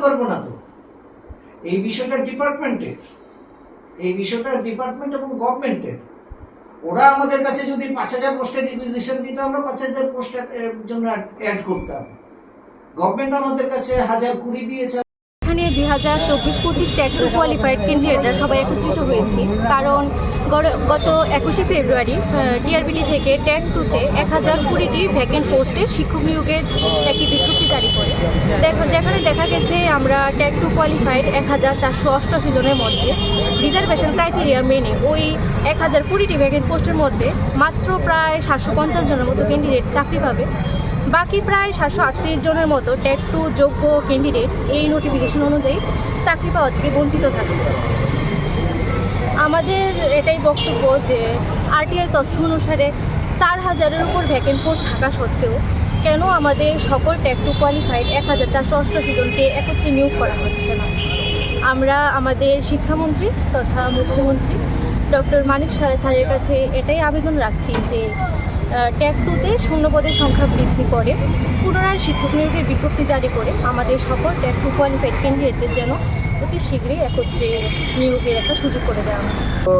পারবো না তো। এই বিষয়টা ডিপার্টমেন্টের, এই বিষয়টা ডিপার্টমেন্ট এবং গভর্নমেন্টের। ওরা আমাদের কাছে যদি 5,000 পোস্টের রিকুইজিশন দিত, আমরা 5,000 পোস্টের জন্য অ্যাড করতাম। গভর্নমেন্ট আমাদের কাছে 1,020 দিয়েছে। এখানে 2024-25 ট্যাট টু কোয়ালিফাইড ক্যান্ডিডেটরা সবাই একত্রিত হয়েছি, কারণ গত 21শে ফেব্রুয়ারি ডিআরবিটি থেকে ট্যাট টুতে 1,020টি ভ্যাকেন্ট পোস্টে শিক্ষক নিয়োগের একটি বিজ্ঞপ্তি জারি করে। যেখানে দেখা গেছে আমরা ট্যাট টু কোয়ালিফাইড 1,488 জনের মধ্যে রিজার্ভেশন ক্রাইটেরিয়া মেনে ওই 1,020টি ভ্যাকেন্ট পোস্টের মধ্যে মাত্র প্রায় 750 জনের মতো ক্যান্ডিডেট চাকরি পাবে। বাকি প্রায় 738 জনের মতো ট্যাট টু যোগ্য ক্যান্ডিডেট এই নোটিফিকেশন অনুযায়ী চাকরি পাওয়া থেকে বঞ্চিত থাকবে। আমাদের এটাই বক্তব্য যে আরটিআই তথ্য অনুসারে 4,000-এর উপর ভ্যাকেন্ট পোস্ট থাকা সত্ত্বেও কেন আমাদের সকল ট্যাট টু কোয়ালিফাইড 1,488 জনকে একত্রে নিয়োগ করা হচ্ছে না। আমরা আমাদের শিক্ষামন্ত্রী তথা মুখ্যমন্ত্রী ডক্টর মানিক স্যারের কাছে এটাই আবেদন রাখছি যে ট্যাট টুতে শূন্যপদের সংখ্যা বৃদ্ধি করে পুনরায় শিক্ষক নিয়োগের বিজ্ঞপ্তি জারি করে আমাদের সকল ট্যাট টু কোয়ালিফাইড ক্যান্ডিডেটদের যেন অতি শীঘ্রই একত্রে নিয়োগের একটা সুযোগ করে দেওয়া হয়। তো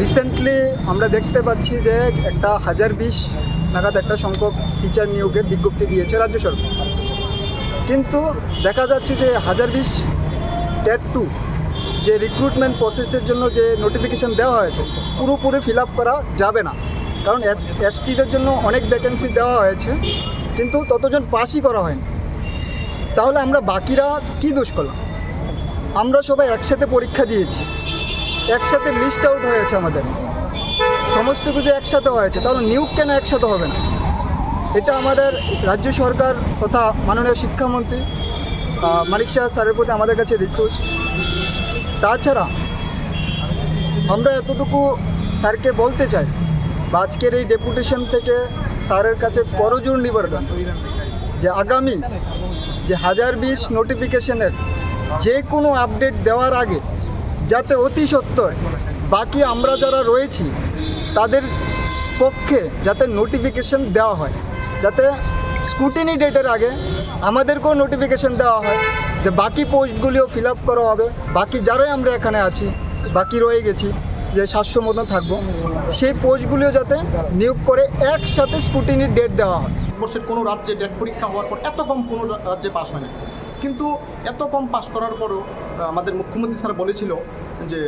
রিসেন্টলি আমরা দেখতে পাচ্ছি যে একটা 1,020 নাগাদ একটা সংখ্যক টিচার নিয়োগের বিজ্ঞপ্তি দিয়েছে রাজ্য সরকার, কিন্তু দেখা যাচ্ছে যে 1,020 ট্যাট টু যে রিক্রুটমেন্ট প্রসেসের জন্য যে নোটিফিকেশান দেওয়া হয়েছে পুরোপুরি ফিল আপ করা যাবে না, কারণ এসটিদের জন্য অনেক ভ্যাকেন্সি দেওয়া হয়েছে কিন্তু ততজন পাসই করা হয়নি। তাহলে আমরা বাকিরা কী দোষ করলাম? আমরা সবাই একসাথে পরীক্ষা দিয়েছি, একসাথে লিস্ট আউট হয়েছে, আমাদের সমস্ত কিছু একসাথে হয়েছে, তাহলে নিয়োগ কেন একসাথে হবে না? এটা আমাদের রাজ্য সরকার তথা মাননীয় শিক্ষামন্ত্রী মানিক স্যারের প্রতি আমাদের কাছে রিকোয়েস্ট। তাছাড়া আমরা এতটুকু স্যারকে বলতে চাই বা আজকের এই ডেপুটেশন থেকে স্যারের কাছে করজোর নিবেদন যে আগামী যে 1,020 নোটিফিকেশনের যে কোনো আপডেট দেওয়ার আগে যাতে অতি সত্বর বাকি আমরা যারা রয়েছি তাদের পক্ষে যাতে নোটিফিকেশন দেওয়া হয়, যাতে স্ক্রুটিনি ডেটের আগে আমাদেরকেও নোটিফিকেশন দেওয়া হয় যে বাকি পোস্টগুলিও ফিল আপ করা হবে, বাকি যারাই আমরা এখানে আছি বাকি রয়ে গেছি যে 700 মতন থাকবো, সেই পোস্টগুলিও যাতে নিয়োগ করে একসাথে স্ক্রুটিনির ডেট দেওয়া হয়। ভারতবর্ষের কোনো রাজ্যে ডেট পরীক্ষা হওয়ার পর এত কম কোনো রাজ্যে পাস হয়নি, কিন্তু এত কম পাস করার পরও আমাদের মুখ্যমন্ত্রী স্যার বলেছিল যে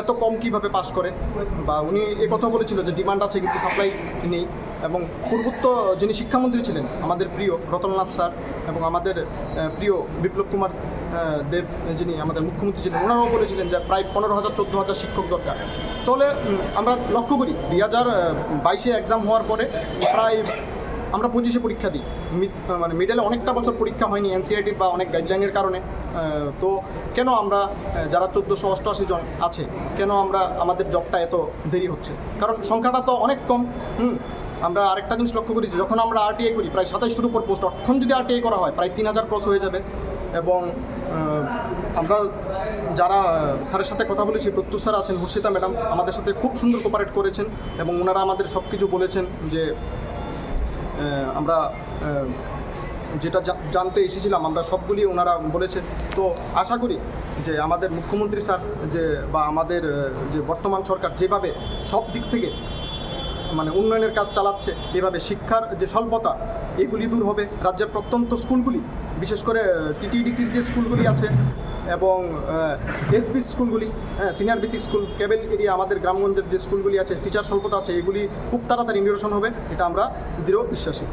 এত কম কিভাবে পাস করে, বা উনি কথা বলেছিল যে ডিমান্ড আছে কিন্তু সাপ্লাই নেই। এবং পূর্বত্ব যিনি শিক্ষামন্ত্রী ছিলেন আমাদের প্রিয় রতননাথ স্যার এবং আমাদের প্রিয় বিপ্লব কুমার দেব যিনি আমাদের মুখ্যমন্ত্রী ছিলেন, ওনারাও বলেছিলেন যে প্রায় 15,000-14,000 শিক্ষক দরকার। তাহলে আমরা লক্ষ্য করি 2022-এ এক্সাম হওয়ার পরে প্রায় আমরা 25-এ পরীক্ষা দিই, মানে মিডলে অনেকটা বছর পরীক্ষা হয়নি এনসিআরটির বা অনেক গাইডলাইনের কারণে। তো কেন আমরা যারা 1488 জন আছে কেন আমাদের জবটা এত দেরি হচ্ছে? কারণ সংখ্যাটা তো অনেক কম। আমরা আরেকটা জিনিস লক্ষ্য করি যে যখন আমরা আরটিআই করি প্রায় 2700-এর উপর পোস্ট, এখন যদি আরটিআই করা হয় প্রায় 3,000 ক্রস হয়ে যাবে। এবং আমরা যারা স্যারের সাথে কথা বলেছি, প্রত্যুষ স্যার আছেন, মুর্শিদা ম্যাডাম আমাদের সাথে খুব সুন্দর কোঅপারেট করেছেন এবং ওনারা আমাদের সব কিছু বলেছেন যে আমরা যেটা জানতে এসেছিলাম আমরা সবগুলি ওনারা বলেছেন। তো আশা করি যে আমাদের মুখ্যমন্ত্রী স্যার বা আমাদের যে বর্তমান সরকার যেভাবে সব দিক থেকে মানে উন্নয়নের কাজ চালাচ্ছে, এভাবে শিক্ষার যে স্বল্পতা এগুলি দূর হবে। রাজ্যের প্রত্যন্ত স্কুলগুলি, বিশেষ করে টিটিডিসির যে স্কুলগুলি আছে এবং এসবি স্কুলগুলি, সিনিয়র বেসিক স্কুল, কেবল এরিয়া, আমাদের গ্রামগঞ্জের যে স্কুলগুলি আছে টিচার স্বল্পতা আছে, এগুলি খুব তাড়াতাড়ি নিরসন হবে, এটা আমরা দৃঢ় বিশ্বাসী।